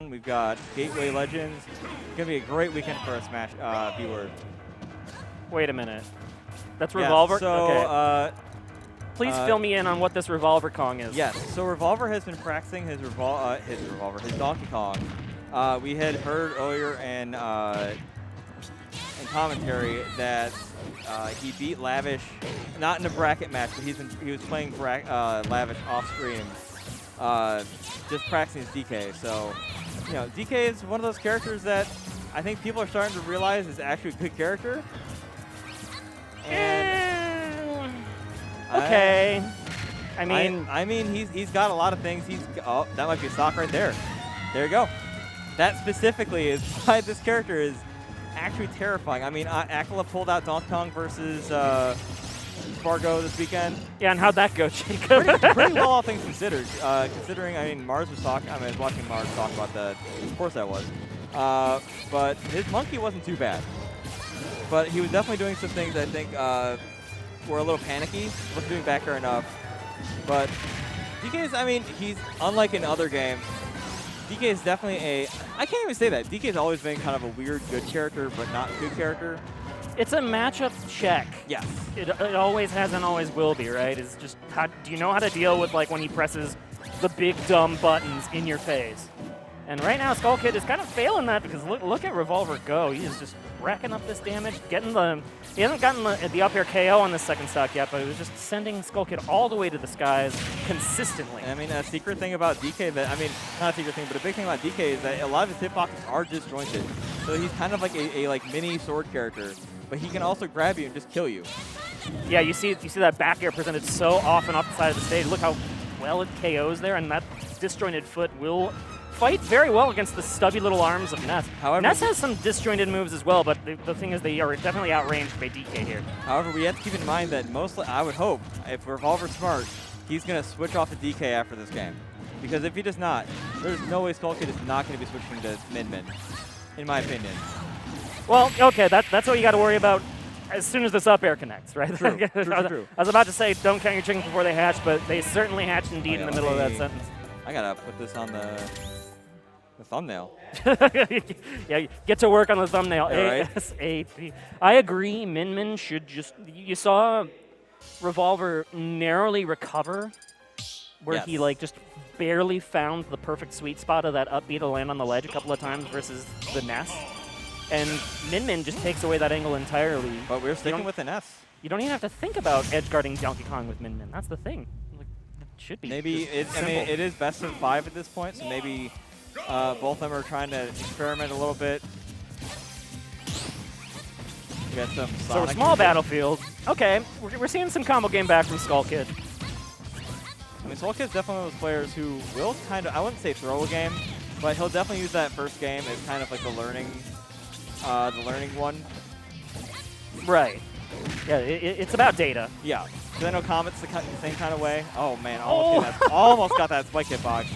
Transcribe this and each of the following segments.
We've got Gateway Legends. It's going to be a great weekend for us Smash viewers. Wait a minute. That's Revolver? Yeah, so, okay. Please fill me in on what this Revolver Kong is. Yes, so Revolver has been practicing his Donkey Kong. We had heard earlier in commentary that he beat Lavish, not in a bracket match, but he was playing Lavish off screen, just practicing his DK. So, you know, DK is one of those characters that I think people are starting to realize is actually a good character. And okay. I mean, he's got a lot of things. Oh, that might be a stock right there. There you go. That specifically is why this character is actually terrifying. I mean, Akala pulled out Donkey Kong versus Spargo this weekend. Yeah, and how'd that go, Jacob? pretty well, all things considered. Considering, I mean, Mars was talking. I was watching Mars talk about that. Of course, that was. But his monkey wasn't too bad. But he was definitely doing some things I think were a little panicky. Wasn't doing back air enough. But DK is, I mean, he's unlike in other games. DK is definitely I can't even say that. DK has always been kind of a weird good character, but not good character. It's a matchup check. Yes. It always has and always will be, right? It's just, do you know how to deal with like when he presses the big dumb buttons in your face? And right now, Skokie is kind of failing that because look at Revolver go. He is just racking up this damage, he hasn't gotten the up air KO on the second stock yet, but it was just sending Skokie all the way to the skies consistently. And I mean, a secret thing about DK that, I mean, not a secret thing, but a big thing about DK is that a lot of his hitboxes are disjointed. So he's kind of like a like mini sword character, but he can also grab you and just kill you. Yeah, you see that back air presented so often off the side of the stage. Look how well it KOs there, and that disjointed foot will fight very well against the stubby little arms of Ness. However, Ness has some disjointed moves as well, but the thing is they are definitely outranged by DK here. However, we have to keep in mind that mostly, I would hope, if Revolver's smart, he's going to switch off to DK after this game. Because if he does not, there's no way Skokie is not going to be switching to Min-Min, in my opinion. Well, okay, that's what you got to worry about as soon as this up air connects, right? True, true. I was about to say, don't count your chickens before they hatch, but they certainly hatched indeed in the middle of that sentence. I got to put this on the thumbnail. Yeah, get to work on the thumbnail. Yeah, ASAP. I agree. Min should just. You saw Revolver narrowly recover, where he like just barely found the perfect sweet spot of that up B to land on the ledge a couple of times versus the Ness, and Min just takes away that angle entirely. But we're sticking with the Ness. You don't even have to think about edge guarding Donkey Kong with Min. That's the thing. Like, it should be. Maybe I mean, it is best of 5 at this point, so maybe. Both of them are trying to experiment a little bit. We got some Sonic. So a small battlefield. Okay, we're seeing some combo game back from Skokie. I mean, Skokie is definitely one of those players who will kind of, I wouldn't say throw a game, but he'll definitely use that first game as kind of like the learning one. Right. Yeah, it's about data. Yeah. Because I know Comet's the same kind of way. Oh man, almost got that spike hitbox.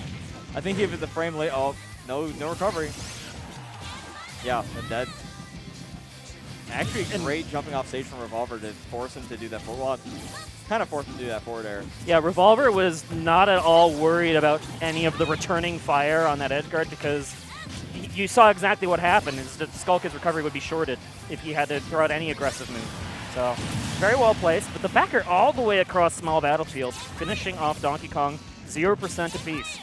I think if it's a frame late, no recovery. Yeah, dead. Actually, great jumping off stage from Revolver to force him to do that forward. Well, kind of forced him to do that forward air. Yeah, Revolver was not at all worried about any of the returning fire on that edge guard because you saw exactly what happened. Is that Skokie's recovery would be shorted if he had to throw out any aggressive move. So, very well placed. But the backer all the way across small battlefield, finishing off Donkey Kong 0% apiece.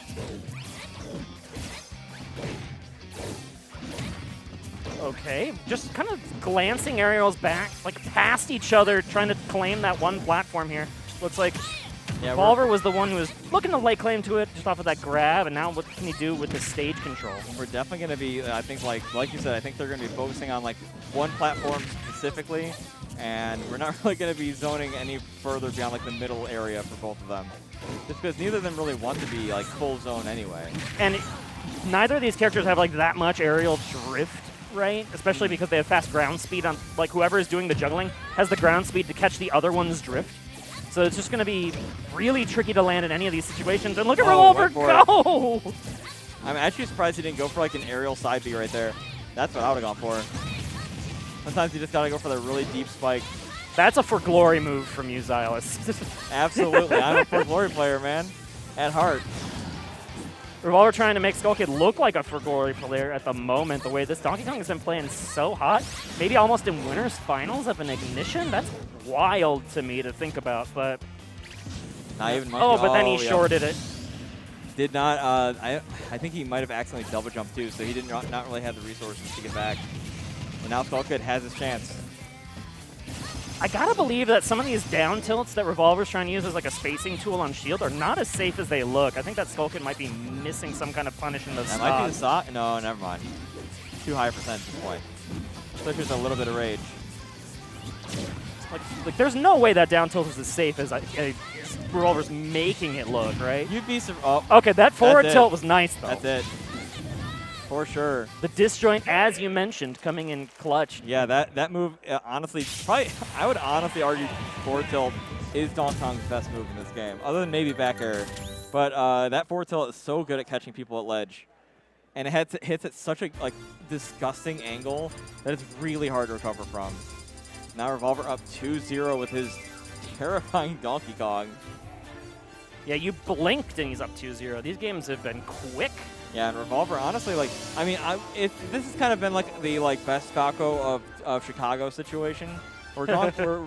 Okay, just kind of glancing aerials back, like past each other, trying to claim that one platform here. Looks like Revolver was the one who was looking to lay claim to it just off of that grab, and now what can he do with the stage control? We're definitely going to be, I think, like you said, I think they're going to be focusing on like one platform specifically, and we're not really going to be zoning any further beyond like the middle area for both of them. Just because neither of them really want to be like full zone anyway. And neither of these characters have like that much aerial drift. Right, especially because they have fast ground speed on, like whoever is doing the juggling has the ground speed to catch the other one's drift. So it's just going to be really tricky to land in any of these situations. And look at Revolver go! I'm actually surprised he didn't go for like an aerial side B right there. That's what I would have gone for. Sometimes you just got to go for the really deep spike. That's a For Glory move from you, Xylus. Absolutely. I'm a For Glory player, man, at heart. Revolver trying to make Skokie look like a Furgory player at the moment, the way this Donkey Kong has been playing so hot. Maybe almost in winners finals of an Ignition? That's wild to me to think about, but... Not even Monkey. Oh, but then he yeah. shorted it. Did not, I think he might have accidentally double jumped too, so he did not really have the resources to get back. And now Skokie has his chance. I gotta believe that some of these down tilts that Revolver's trying to use as like a spacing tool on shield are not as safe as they look. I think that Skokie might be missing some kind of punish in the That might be the stock. No, never mind. Too high percent at this point. So there's a little bit of rage. Like there's no way that down tilt is as safe as Revolver's making it look, right? You'd be oh, okay, that forward tilt was nice though. That's it. For sure. The disjoint, as you mentioned, coming in clutch. Yeah, that move, honestly, probably, I would honestly argue forward tilt is Donkey Kong's best move in this game, other than maybe back air. But that forward tilt is so good at catching people at ledge. And it hits at such a disgusting angle that it's really hard to recover from. Now Revolver up 2-0 with his terrifying Donkey Kong. Yeah, you blinked and he's up 2-0. These games have been quick. Yeah, and Revolver, honestly, I mean, this has kind of been like the best Falco of Chicago situation, where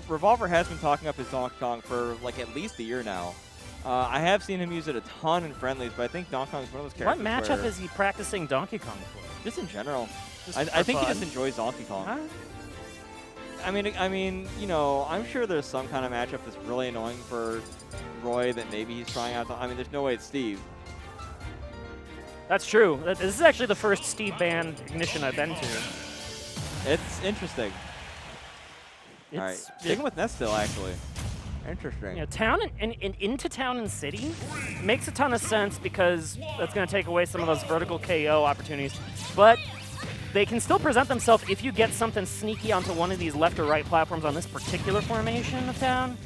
Revolver has been talking up his Donkey Kong for at least a year now. I have seen him use it a ton in friendlies, but I think Donkey Kong is one of those characters. What matchup is he practicing Donkey Kong for? Just in general. Just I think fun. he just enjoys Donkey Kong. Huh? I mean, you know, I'm sure there's some kind of matchup that's really annoying for Roy that maybe he's trying out. I mean, there's no way it's Steve. That's true. This is actually the first Steve banned Ignition I've been to. It's interesting. All right, sticking with Ness still, actually. Interesting. You know, town and into town and city makes a ton of sense because that's going to take away some of those vertical KO opportunities. But they can still present themselves if you get something sneaky onto one of these left or right platforms on this particular formation of town.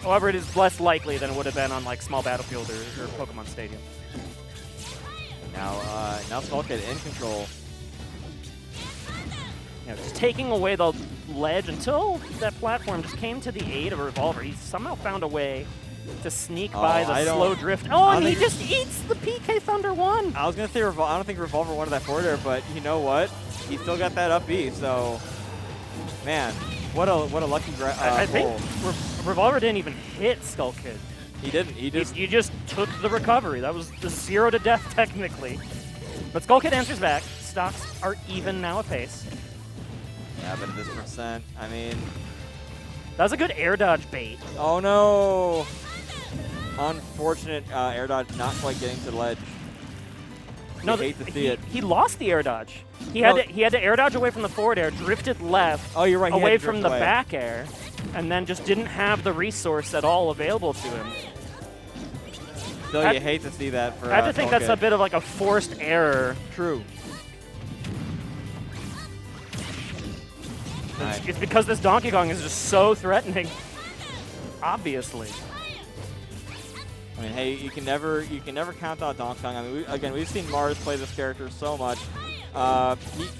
However, it is less likely than it would have been on small battlefield or Pokemon Stadium. Now Skokie in control. You know, just taking away the ledge until that platform just came to the aid of Revolver. He somehow found a way to sneak by the slow drift. Oh, and he just eats the PK Thunder 1. I was going to say I don't think Revolver wanted that forward air, but you know what? He still got that up B, so man, what a lucky I think Revolver didn't even hit Skokie. He didn't. You just took the recovery. That was the 0 to death technically. But Skokie answers back. Stocks are even now apace. Yeah, but at this percent, I mean... That was a good air dodge bait. Oh no! Unfortunate air dodge, not quite getting to the ledge. No, hate to see it. He lost the air dodge. He had to air dodge away from the forward air, drifted left. Oh, you're right. Away from the back air, and then just didn't have the resource at all available to him. Still, you hate to see that for I have to think that's a bit of a forced error. True. It's because this Donkey Kong is just so threatening. Obviously. I mean, hey, you can never count out Donkey Kong. I mean, we've seen Mars play this character so much.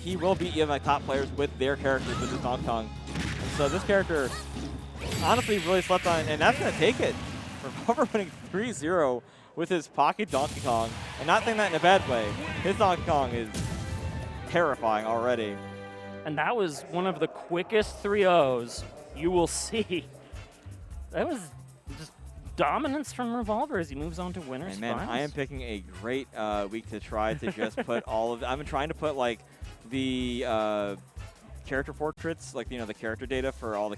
He will beat even top players with their characters with this Donkey Kong. So this character, honestly, really slept on, and that's gonna take it. Revolver winning 3-0 with his pocket Donkey Kong, and not saying that in a bad way. His Donkey Kong is terrifying already. And that was one of the quickest 3-0s you will see. That was just dominance from Revolver as he moves on to winners. And man, finals. I am picking a great week to try to just put all of. I'm trying to put the character portraits, the character data for all the